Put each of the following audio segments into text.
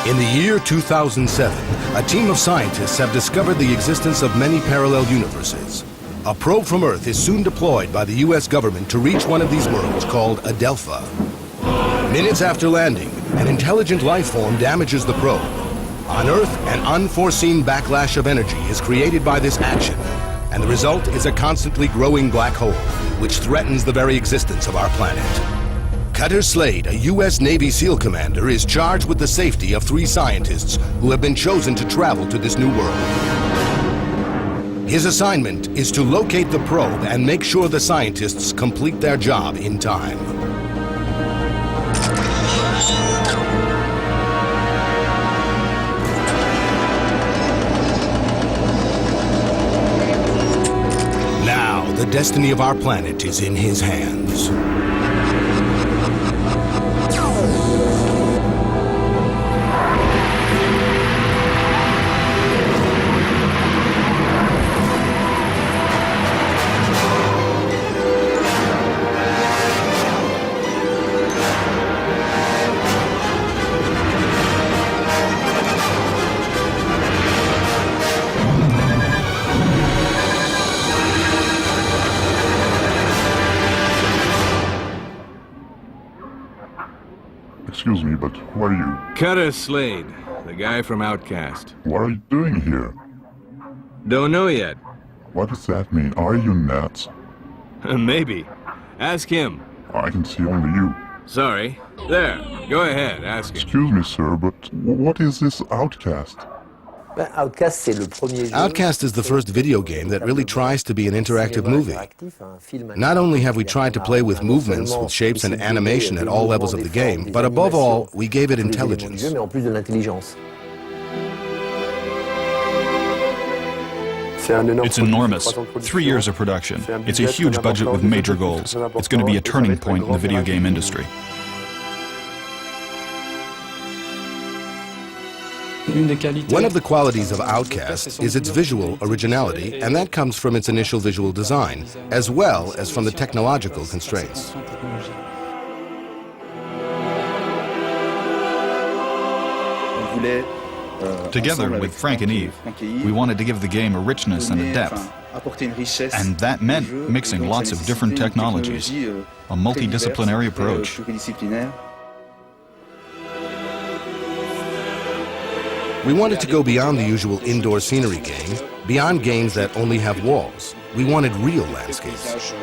In the year 2007, a team of scientists have discovered the existence of many parallel universes. A probe from Earth is soon deployed by the US government to reach one of these worlds called Adelpha. Minutes after landing, an intelligent life form damages the probe. On Earth, an unforeseen backlash of energy is created by this action, and the result is a constantly growing black hole, which threatens the very existence of our planet. Cutter Slade, a U.S. Navy SEAL commander, is charged with the safety of 3 scientists who have been chosen to travel to this new world. His assignment is to locate the probe and make sure the scientists complete their job in time. Now, the destiny of our planet is in his hands. Excuse me, but who are you? Cutter Slade, the guy from Outcast. What are you doing here? Don't know yet. What does that mean? Are you nuts? Maybe. Ask him. I can see only you. Sorry. There. Go ahead, ask him. Excuse me, sir, but what is this Outcast? Outcast is the first video game that really tries to be an interactive movie. Not only have we tried to play with movements, with shapes and animation at all levels of the game, but above all, we gave it intelligence. It's enormous. 3 years of production. It's a huge budget with major goals. It's going to be a turning point in the video game industry. One of the qualities of Outcast is its visual originality, and that comes from its initial visual design, as well as from the technological constraints. Together with Frank and Eve, we wanted to give the game a richness and a depth. And that meant mixing lots of different technologies, a multidisciplinary approach. We wanted to go beyond the usual indoor scenery game, beyond games that only have walls. We wanted real landscapes.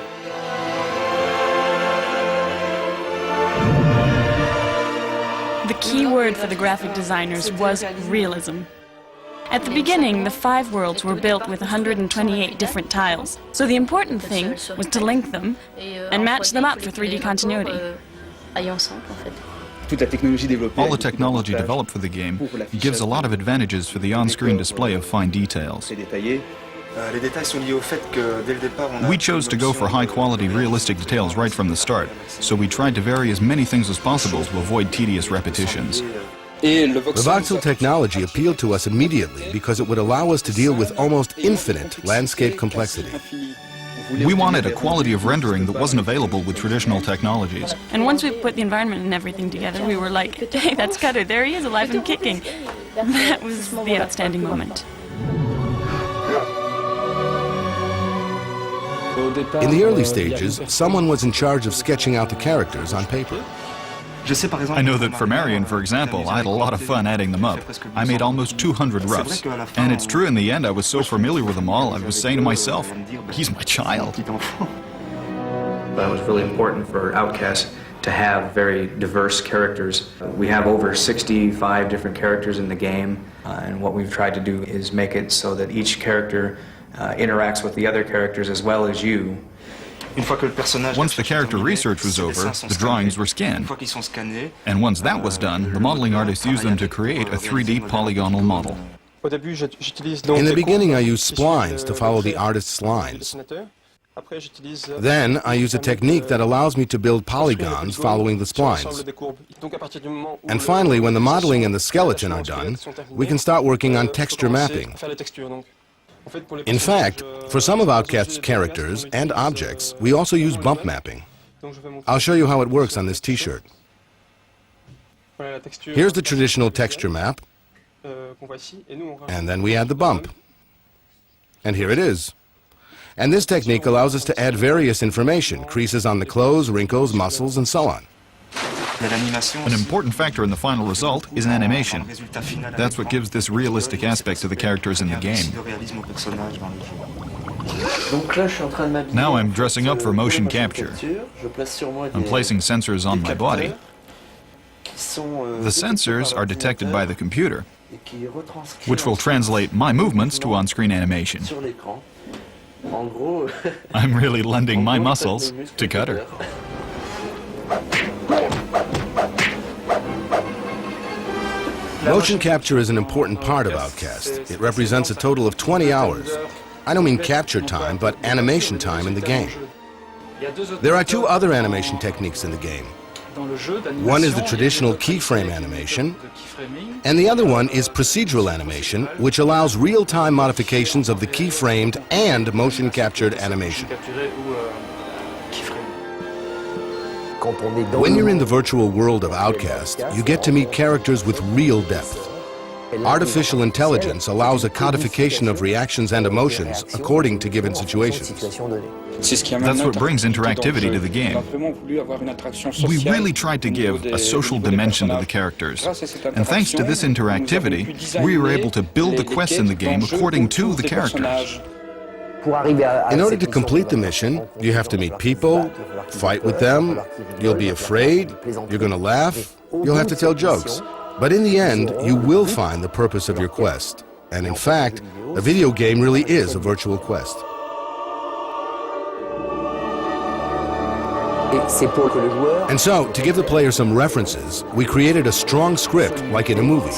The key word for the graphic designers was realism. At the beginning, the 5 worlds were built with 128 different tiles, so the important thing was to link them and match them up for 3D continuity. All the technology developed for the game gives a lot of advantages for the on-screen display of fine details. We chose to go for high-quality, realistic details right from the start, so we tried to vary as many things as possible to avoid tedious repetitions. The voxel technology appealed to us immediately because it would allow us to deal with almost infinite landscape complexity. We wanted a quality of rendering that wasn't available with traditional technologies. And once we put the environment and everything together, we were like, hey, that's Cutter, there he is, alive and kicking. That was the outstanding moment. In the early stages, someone was in charge of sketching out the characters on paper. I know that for Marion, for example, I had a lot of fun adding them up. I made almost 200 roughs. And it's true, in the end, I was so familiar with them all, I was saying to myself, he's my child. That was really important for Outcast to have very diverse characters. We have over 65 different characters in the game, and what we've tried to do is make it so that each character interacts with the other characters as well as you. Once the character research was over, the drawings were scanned. And once that was done, the modeling artist used them to create a 3D polygonal model. In the beginning, I used splines to follow the artist's lines. Then, I use a technique that allows me to build polygons following the splines. And finally, when the modeling and the skeleton are done, we can start working on texture mapping. In fact, for some of Outcast's characters and objects, we also use bump mapping. I'll show you how it works on this t-shirt. Here's the traditional texture map, and then we add the bump. And here it is. And this technique allows us to add various information, creases on the clothes, wrinkles, muscles, and so on. An important factor in the final result is animation. That's what gives this realistic aspect to the characters in the game. Now I'm dressing up for motion capture. I'm placing sensors on my body. The sensors are detected by the computer, which will translate my movements to on-screen animation. I'm really lending my muscles to Cutter. Motion capture is an important part of Outcast. It represents a total of 20 hours. I don't mean capture time, but animation time in the game. There are two other animation techniques in the game. One is the traditional keyframe animation, and the other one is procedural animation, which allows real-time modifications of the keyframed and motion-captured animation. When you're in the virtual world of Outcast, you get to meet characters with real depth. Artificial intelligence allows a codification of reactions and emotions according to given situations. That's what brings interactivity to the game. We really tried to give a social dimension to the characters. And thanks to this interactivity, we were able to build the quests in the game according to the characters. In order to complete the mission, you have to meet people, fight with them, you'll be afraid, you're going to laugh, you'll have to tell jokes. But in the end, you will find the purpose of your quest. And in fact, a video game really is a virtual quest. And so, to give the player some references, we created a strong script like in a movie.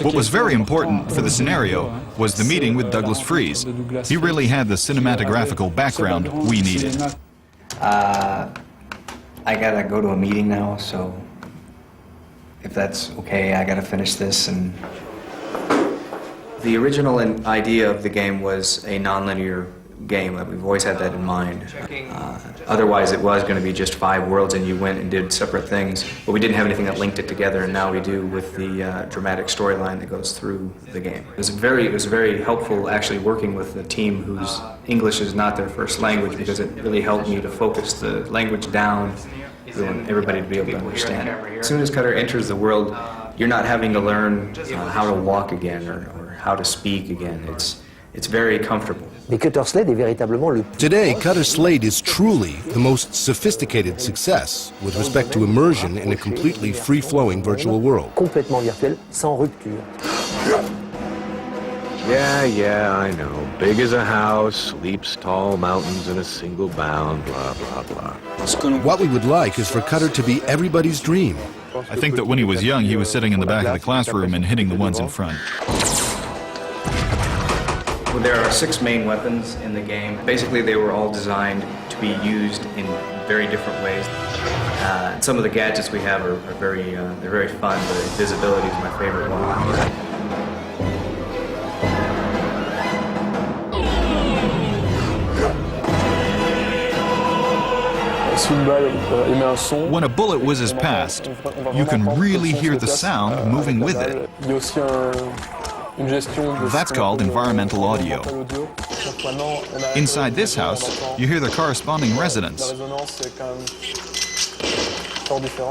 What was very important for the scenario was the meeting with Douglas Freeze. He really had the cinematographical background we needed. I gotta go to a meeting now, so if that's okay, I gotta finish this. And the original idea of the game was a non-linear game. We've always had that in mind. Otherwise, it was going to be just 5 worlds, and you went and did separate things. But we didn't have anything that linked it together, and now we do with the dramatic storyline that goes through the game. It was very helpful actually working with a team whose English is not their first language, because it really helped me to focus the language down. We want everybody to be able to understand. As soon as Cutter enters the world, you're not having to learn how to walk again or how to speak again. It's very comfortable. Today, Cutter Slade is truly the most sophisticated success with respect to immersion in a completely free-flowing virtual world. Yeah, I know. Big as a house, leaps tall mountains in a single bound, blah, blah, blah. What we would like is for Cutter to be everybody's dream. I think that when he was young, he was sitting in the back of the classroom and hitting the ones in front. There are 6 main weapons in the game. Basically, they were all designed to be used in very different ways. Some of the gadgets we have are very fun. The invisibility is my favorite one. When a bullet whizzes past, you can really hear the sound moving with it. That's called environmental audio. Inside this house, you hear the corresponding resonance.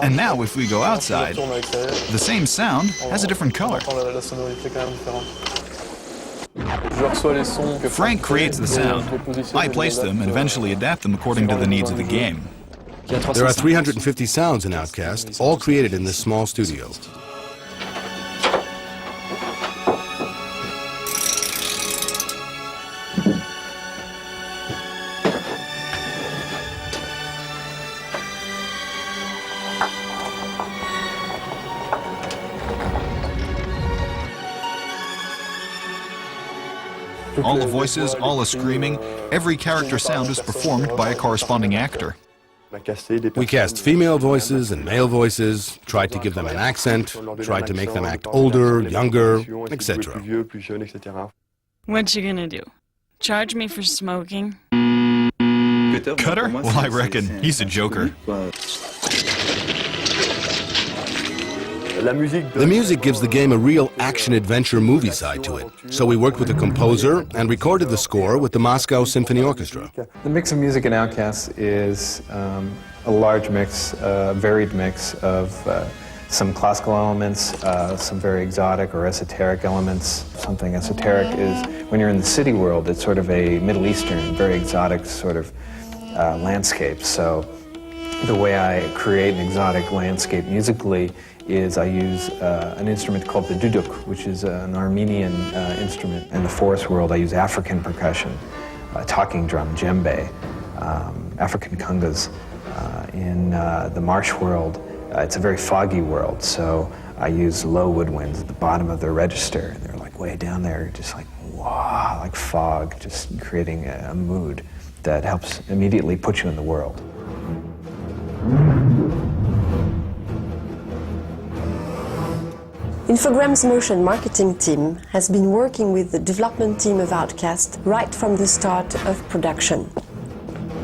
And now if we go outside, the same sound has a different color. Frank creates the sound. I place them and eventually adapt them according to the needs of the game. There are 350 sounds in Outcast, all created in this small studio. All the voices, all the screaming, every character sound is performed by a corresponding actor. We cast female voices and male voices, tried to give them an accent, tried to make them act older, younger, etc. What you gonna do? Charge me for smoking? Cutter? Well, I reckon he's a joker. The music gives the game a real action-adventure movie side to it. So we worked with the composer and recorded the score with the Moscow Symphony Orchestra. The mix of music in Outcast is a large mix, varied mix of some classical elements, some very exotic or esoteric elements. Something esoteric is when you're in the city world, it's sort of a Middle Eastern, very exotic sort of landscape. So the way I create an exotic landscape musically is I use an instrument called the duduk, which is an Armenian instrument. In the forest world, I use African percussion, talking drum, djembe, African congas. In the marsh world, it's a very foggy world, so I use low woodwinds at the bottom of the register. They're like way down there, just like, wow, like fog, just creating a mood that helps immediately put you in the world. Infogram's motion marketing team has been working with the development team of Outcast right from the start of production.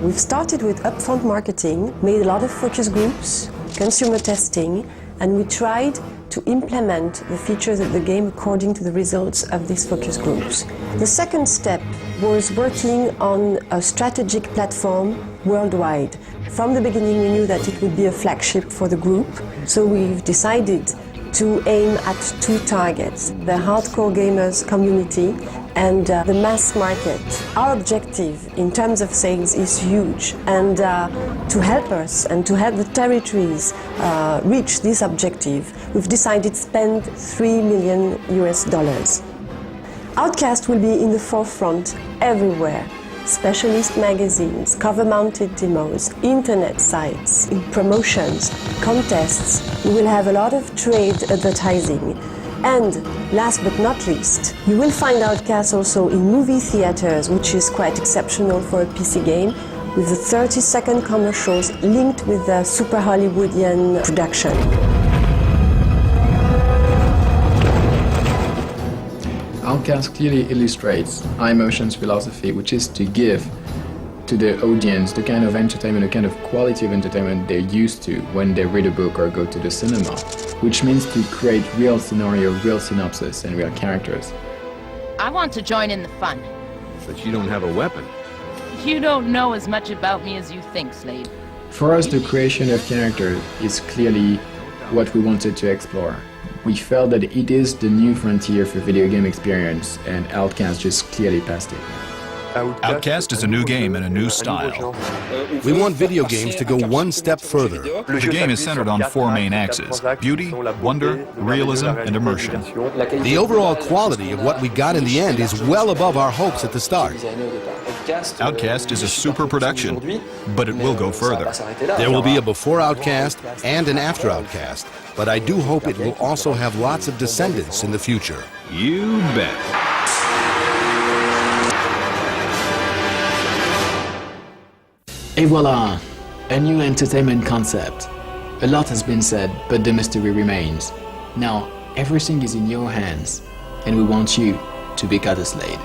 We've started with upfront marketing, made a lot of focus groups, consumer testing, and we tried to implement the features of the game according to the results of these focus groups. The second step was working on a strategic platform worldwide. From the beginning we knew that it would be a flagship for the group, so we've decided to aim at two targets, the hardcore gamers community and the mass market. Our objective in terms of sales is huge, and to help us and to help the territories reach this objective, we've decided to spend $3 million US. Outcast will be in the forefront everywhere. Specialist magazines, cover-mounted demos, internet sites, promotions, contests. We will have a lot of trade advertising. And last but not least, you will find Outcast also in movie theaters, which is quite exceptional for a PC game, with the 30-second commercials linked with the super Hollywoodian production. Outcast clearly illustrates iMotion's philosophy, which is to give to the audience the kind of entertainment, the kind of quality of entertainment they're used to when they read a book or go to the cinema, which means to create real scenario, real synopsis, and real characters. I want to join in the fun. But you don't have a weapon. You don't know as much about me as you think, Slade. For us, the creation of characters is clearly what we wanted to explore. We felt that it is the new frontier for video game experience, and Outcast just clearly passed it. Outcast is a new game and a new style. We want video games to go one step further. The game is centered on four main axes: beauty, wonder, realism, and immersion. The overall quality of what we got in the end is well above our hopes at the start. Outcast is a super production, but it will go further. There will be a before Outcast and an after Outcast, but I do hope it will also have lots of descendants in the future. You bet. Et voila! A new entertainment concept. A lot has been said, but the mystery remains. Now, everything is in your hands, and we want you to be Slade.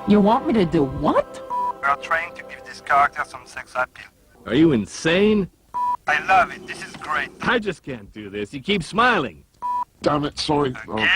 You want me to do what? We are trying to give this character some sex appeal. Are you insane? I love it. This is great. I just can't do this. You keep smiling. Damn it, sorry. Again!